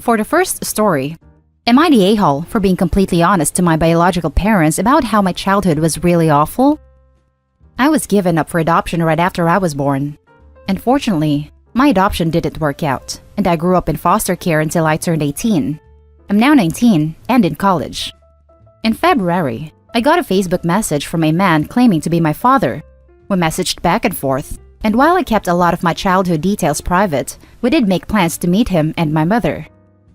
For the first story, am I the a-hole for being completely honest to my biological parents about how my childhood was really awful? I was given up for adoption right after I was born. Unfortunately, my adoption didn't work out, and I grew up in foster care until I turned 18. I'm now 19 and in college. In February, I got a Facebook message from a man claiming to be my father. We messaged back and forth, and while I kept a lot of my childhood details private, we did make plans to meet him and my mother.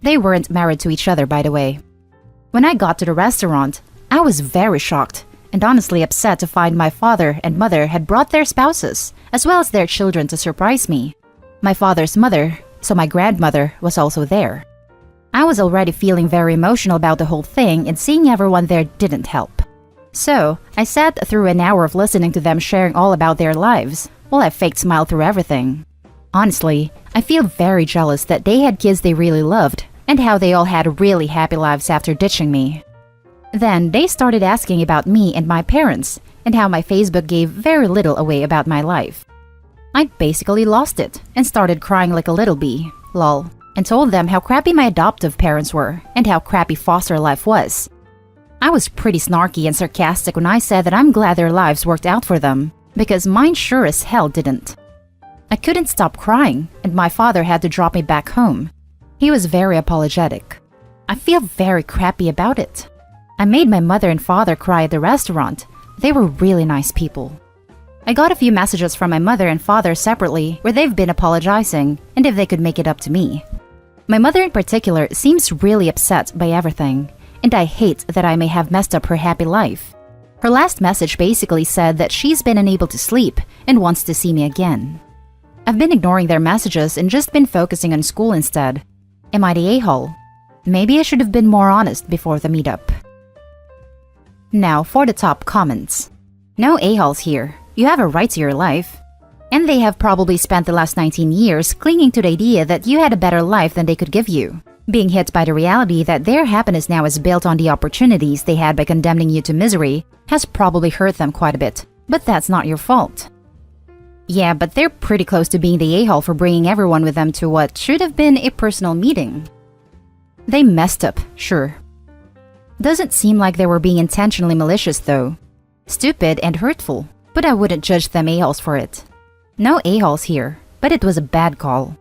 They weren't married to each other, by the way. When I got to the restaurant, I was very shocked and honestly upset to find my father and mother had brought their spouses, as well as their children, to surprise me. My father's mother, so my grandmother, was also there. I was already feeling very emotional about the whole thing, and seeing everyone there didn't help. So, I sat through an hour of listening to them sharing all about their lives, while I faked smile through everything. Honestly, I feel very jealous that they had kids they really loved, and how they all had really happy lives after ditching me. Then they started asking about me and my parents, and how my Facebook gave very little away about my life. I basically lost it, and started crying like a little bee, lol, and told them how crappy my adoptive parents were, and how crappy foster life was. I was pretty snarky and sarcastic when I said that I'm glad their lives worked out for them, because mine sure as hell didn't. I couldn't stop crying, and my father had to drop me back home. He was very apologetic. I feel very crappy about it. I made my mother and father cry at the restaurant. They were really nice people. I got a few messages from my mother and father separately where they've been apologizing and if they could make it up to me. My mother in particular seems really upset by everything, and I hate that I may have messed up her happy life. Her last message basically said that she's been unable to sleep and wants to see me again. I've been ignoring their messages and just been focusing on school instead. Am I the a-hole? Maybe I should have been more honest before the meetup. Now for the top comments. No a-holes here. You have a right to your life. And they have probably spent the last 19 years clinging to the idea that you had a better life than they could give you, being hit by the reality that their happiness now is built on the opportunities they had by condemning you to misery has probably hurt them quite a bit, but that's not your fault. Yeah, but they're pretty close to being the a-hole for bringing everyone with them to what should have been a personal meeting. They messed up, sure. Doesn't seem like they were being intentionally malicious though. Stupid and hurtful, but I wouldn't judge them a-holes for it. No a-holes here, but it was a bad call.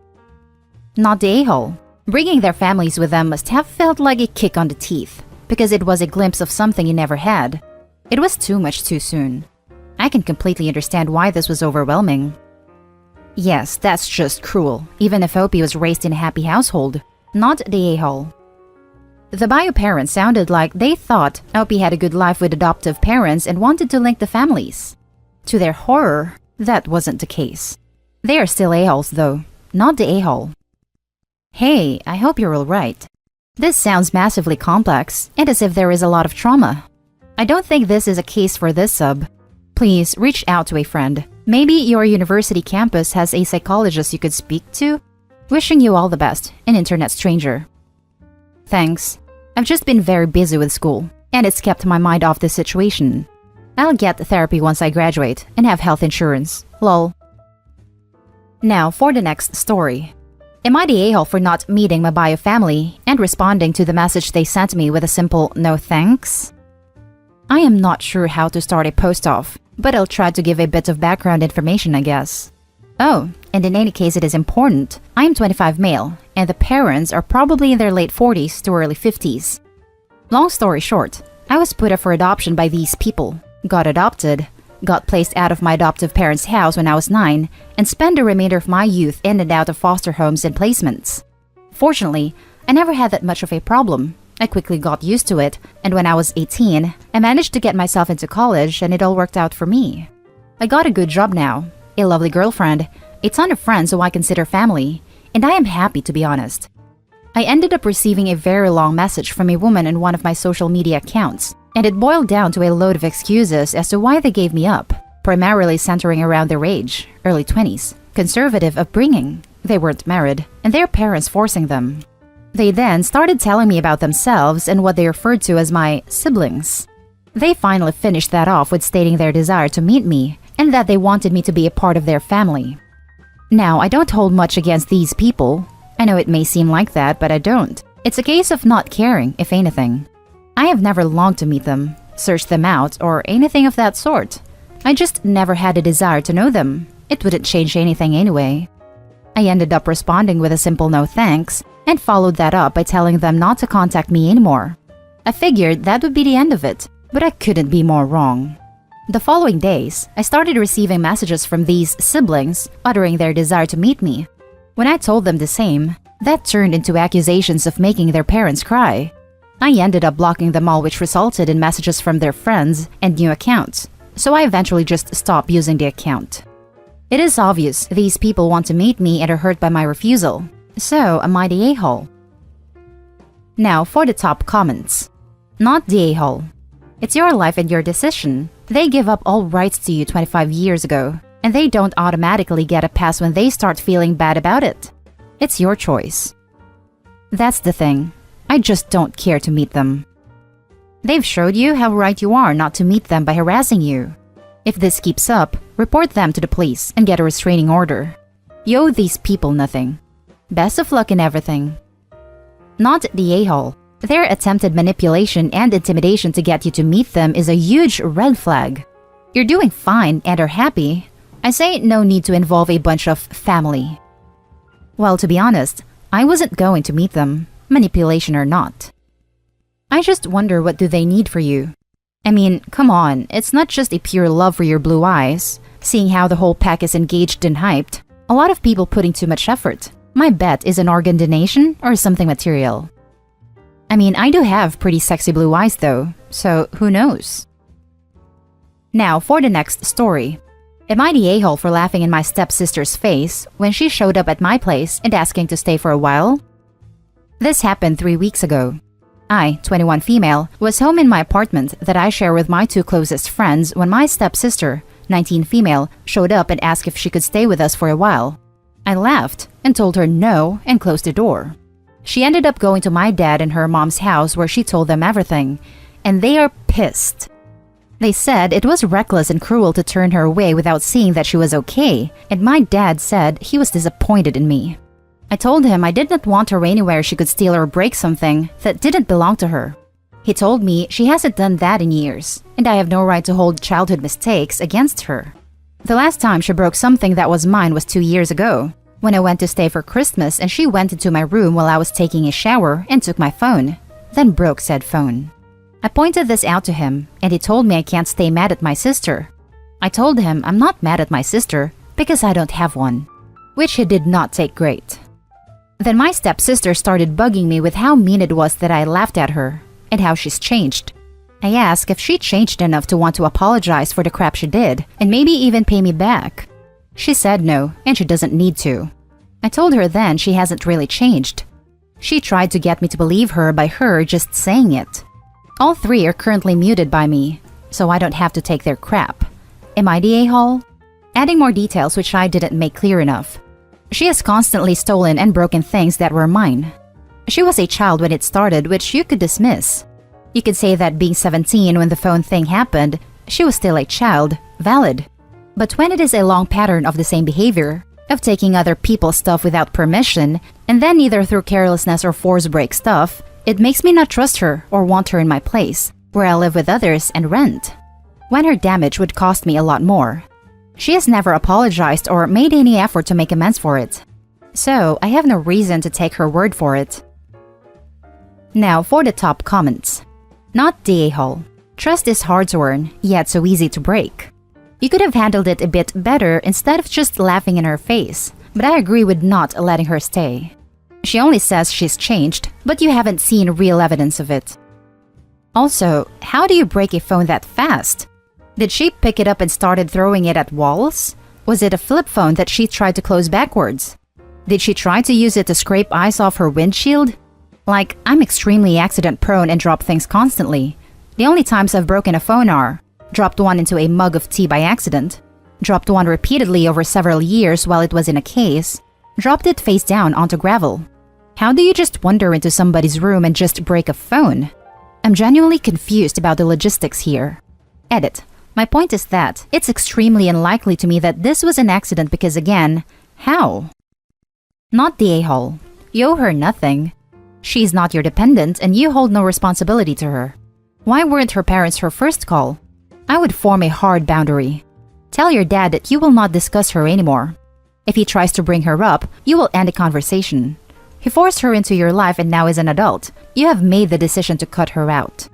Not the a-hole. Bringing their families with them must have felt like a kick on the teeth, because it was a glimpse of something you never had. It was too much too soon. I can completely understand why this was overwhelming. Yes, that's just cruel, even if Opie was raised in a happy household. Not the a-hole. The bio parents sounded like they thought Opie had a good life with adoptive parents and wanted to link the families. To their horror, that wasn't the case. They are still a-holes though, not the a-hole. Hey, I hope you're alright. This sounds massively complex and as if there is a lot of trauma. I don't think this is a case for this sub. Please reach out to a friend. Maybe your university campus has a psychologist you could speak to. Wishing you all the best, an internet stranger. Thanks. I've just been very busy with school, and it's kept my mind off this situation. I'll get therapy once I graduate and have health insurance. Lol. Now for the next story. Am I the a-hole for not meeting my bio family and responding to the message they sent me with a simple no thanks? I am not sure how to start a post off, but I'll try to give a bit of background information, I guess. Oh, and in any case it is important, I am 25 male, and the parents are probably in their late 40s to early 50s. Long story short, I was put up for adoption by these people, got adopted, got placed out of my adoptive parents' house when I was 9, and spent the remainder of my youth in and out of foster homes and placements. Fortunately, I never had that much of a problem. I quickly got used to it, and when I was 18, I managed to get myself into college and it all worked out for me. I got a good job now, a lovely girlfriend, a ton of friends who I consider family, and I am happy to be honest. I ended up receiving a very long message from a woman in one of my social media accounts, and it boiled down to a load of excuses as to why they gave me up, primarily centering around their age, early 20s, conservative upbringing, they weren't married, and their parents forcing them. They then started telling me about themselves and what they referred to as my siblings. They finally finished that off with stating their desire to meet me and that they wanted me to be a part of their family. Now, I don't hold much against these people. I know it may seem like that, but I don't. It's a case of not caring, if anything. I have never longed to meet them, search them out, or anything of that sort. I just never had a desire to know them. It wouldn't change anything anyway. I ended up responding with a simple no thanks, and followed that up by telling them not to contact me anymore. I figured that would be the end of it, but I couldn't be more wrong. The following days, I started receiving messages from these siblings uttering their desire to meet me. When I told them the same, that turned into accusations of making their parents cry. I ended up blocking them all, which resulted in messages from their friends and new accounts, so I eventually just stopped using the account. It is obvious these people want to meet me and are hurt by my refusal, so am I the a-hole? Now for the top comments. Not the a-hole. It's your life and your decision. They give up all rights to you 25 years ago, and they don't automatically get a pass when they start feeling bad about it. It's your choice. That's the thing. I just don't care to meet them. They've showed you how right you are not to meet them by harassing you. If this keeps up, report them to the police and get a restraining order. You owe these people nothing. Best of luck in everything. Not the a-hole. Their attempted manipulation and intimidation to get you to meet them is a huge red flag. You're doing fine and are happy. I say no need to involve a bunch of family. Well, to be honest, I wasn't going to meet them, manipulation or not. I just wonder, what do they need for you? I mean, come on, it's not just a pure love for your blue eyes. Seeing how the whole pack is engaged and hyped, a lot of people putting too much effort. My bet is an organ donation or something material. I mean, I do have pretty sexy blue eyes though, so who knows? Now for the next story. Am I the a-hole for laughing in my stepsister's face when she showed up at my place and asking to stay for a while? This happened 3 weeks ago. I, 21 female, was home in my apartment that I share with my 2 closest friends when my stepsister, 19 female, showed up and asked if she could stay with us for a while. I laughed and told her no and closed the door. She ended up going to my dad and her mom's house where she told them everything, and they are pissed. They said it was reckless and cruel to turn her away without seeing that she was okay, and my dad said he was disappointed in me. I told him I did not want her anywhere she could steal or break something that didn't belong to her. He told me she hasn't done that in years, and I have no right to hold childhood mistakes against her. The last time she broke something that was mine was 2 years ago, when I went to stay for Christmas and she went into my room while I was taking a shower and took my phone, then broke said phone. I pointed this out to him, and he told me I can't stay mad at my sister. I told him I'm not mad at my sister because I don't have one, which he did not take great. Then my stepsister started bugging me with how mean it was that I laughed at her, and how she's changed. I asked if she changed enough to want to apologize for the crap she did, and maybe even pay me back. She said no, and she doesn't need to. I told her then she hasn't really changed. She tried to get me to believe her by her just saying it. All 3 are currently muted by me, so I don't have to take their crap. Am I the a-hole? Adding more details which I didn't make clear enough. She has constantly stolen and broken things that were mine. She was a child when it started, which you could dismiss. You could say that being 17 when the phone thing happened, she was still a child, valid. But when it is a long pattern of the same behavior, of taking other people's stuff without permission, and then either through carelessness or force break stuff, it makes me not trust her or want her in my place, where I live with others and rent, when her damage would cost me a lot more. She has never apologized or made any effort to make amends for it. So I have no reason to take her word for it. Now for the top comments. Not the a-hole. Trust is hard to earn, yet so easy to break. You could have handled it a bit better instead of just laughing in her face, but I agree with not letting her stay. She only says she's changed, but you haven't seen real evidence of it. Also, how do you break a phone that fast? Did she pick it up and started throwing it at walls? Was it a flip phone that she tried to close backwards? Did she try to use it to scrape ice off her windshield? Like, I'm extremely accident prone and drop things constantly. The only times I've broken a phone are dropped one into a mug of tea by accident, dropped one repeatedly over several years while it was in a case, dropped it face down onto gravel. How do you just wander into somebody's room and just break a phone? I'm genuinely confused about the logistics here. Edit. My point is that it's extremely unlikely to me that this was an accident because again, how? Not the a-hole. You owe her nothing. She's not your dependent and you hold no responsibility to her. Why weren't her parents her first call? I would form a hard boundary. Tell your dad that you will not discuss her anymore. If he tries to bring her up, you will end the conversation. He forced her into your life and now is an adult. You have made the decision to cut her out.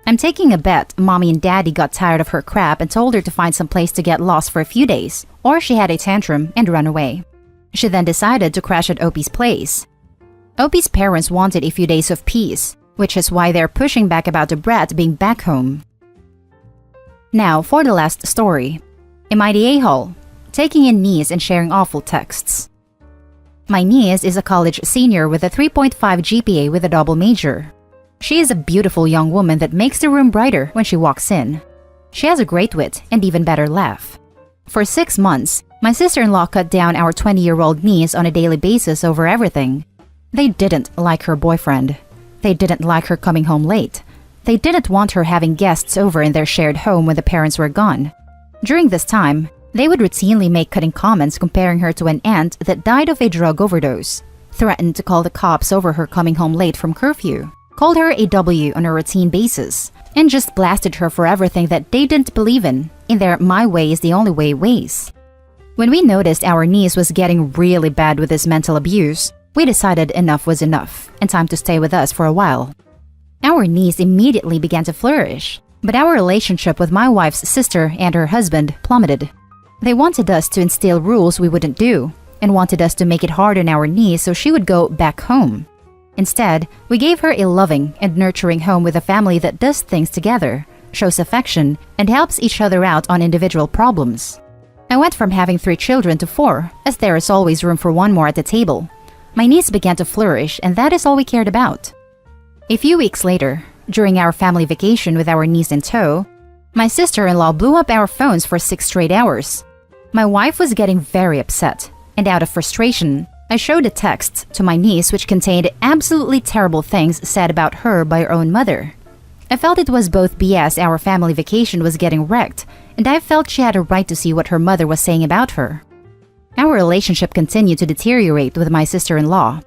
I'm taking a bet mommy and daddy got tired of her crap and told her to find some place to get lost for a few days, or she had a tantrum and run away. She then decided to crash at Opie's place. Opie's parents wanted a few days of peace, which is why they're pushing back about the brat being back home. Now for the last story. Am I the a-hole? Taking in niece and sharing awful texts. My niece is a college senior with a 3.5 GPA with a double major. She is a beautiful young woman that makes the room brighter when she walks in. She has a great wit and even better laugh. For 6 months, my sister-in-law cut down our 20-year-old niece on a daily basis over everything. They didn't like her boyfriend. They didn't like her coming home late. They didn't want her having guests over in their shared home when the parents were gone. During this time, they would routinely make cutting comments comparing her to an aunt that died of a drug overdose, threatened to call the cops over her coming home late from curfew, called her a W on a routine basis, and just blasted her for everything that they didn't believe in their my way is the only way ways. When we noticed our niece was getting really bad with this mental abuse, we decided enough was enough and time to stay with us for a while. Our niece immediately began to flourish, but our relationship with my wife's sister and her husband plummeted. They wanted us to instill rules we wouldn't do, and wanted us to make it hard on our niece so she would go back home. Instead, we gave her a loving and nurturing home with a family that does things together, shows affection, and helps each other out on individual problems. I went from having 3 children to 4, as there is always room for one more at the table. My niece began to flourish, and that is all we cared about. A few weeks later, during our family vacation with our niece in tow, my sister-in-law blew up our phones for 6 straight hours. My wife was getting very upset, and out of frustration, I showed a text to my niece which contained absolutely terrible things said about her by her own mother. I felt it was both BS our family vacation was getting wrecked, and I felt she had a right to see what her mother was saying about her. Our relationship continued to deteriorate with my sister-in-law.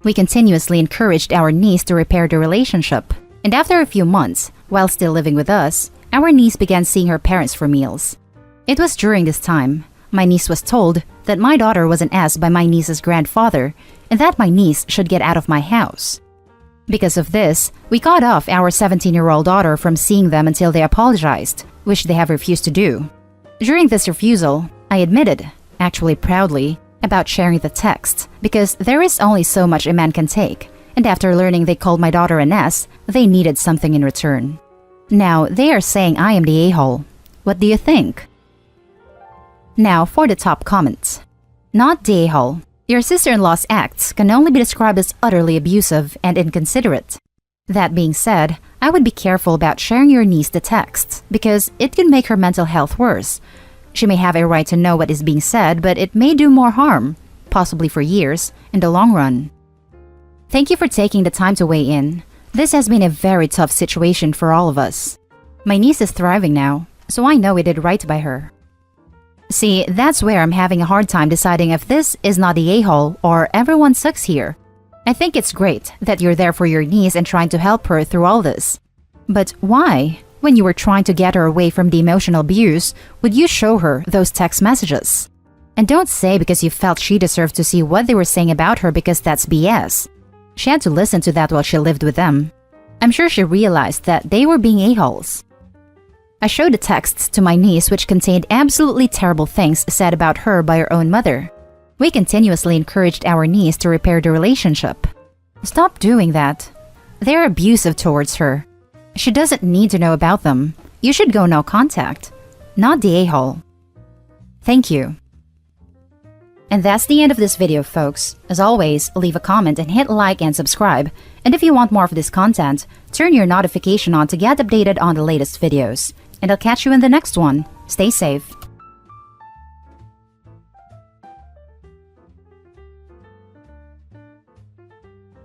We continuously encouraged our niece to repair the relationship, and after a few months, while still living with us, our niece began seeing her parents for meals. It was during this time my niece was told that my daughter was an ass by my niece's grandfather and that my niece should get out of my house. Because of this, we cut off our 17-year-old daughter from seeing them until they apologized, which they have refused to do. During this refusal, I admitted, actually proudly, about sharing the text because there is only so much a man can take, and after learning they called my daughter an ass, they needed something in return. Now they are saying I am the a-hole. What do you think? Now for the top comments. Not the a-hole. Your sister-in-law's acts can only be described as utterly abusive and inconsiderate. That being said, I would be careful about sharing your niece the texts because it could make her mental health worse. She may have a right to know what is being said, but it may do more harm, possibly for years, in the long run. Thank you for taking the time to weigh in. This has been a very tough situation for all of us. My niece is thriving now, so I know we did right by her. See, that's where I'm having a hard time deciding if this is not the a-hole or everyone sucks here. I think it's great that you're there for your niece and trying to help her through all this. But why, when you were trying to get her away from the emotional abuse, would you show her those text messages? And don't say because you felt she deserved to see what they were saying about her because that's BS. She had to listen to that while she lived with them. I'm sure she realized that they were being a-holes. I showed the texts to my niece which contained absolutely terrible things said about her by her own mother. We continuously encouraged our niece to repair the relationship. Stop doing that. They're abusive towards her. She doesn't need to know about them. You should go no contact. Not the a-hole. Thank you. And that's the end of this video, folks. As always, leave a comment and hit like and subscribe. And if you want more of this content, turn your notification on to get updated on the latest videos. And I'll catch you in the next one. Stay safe.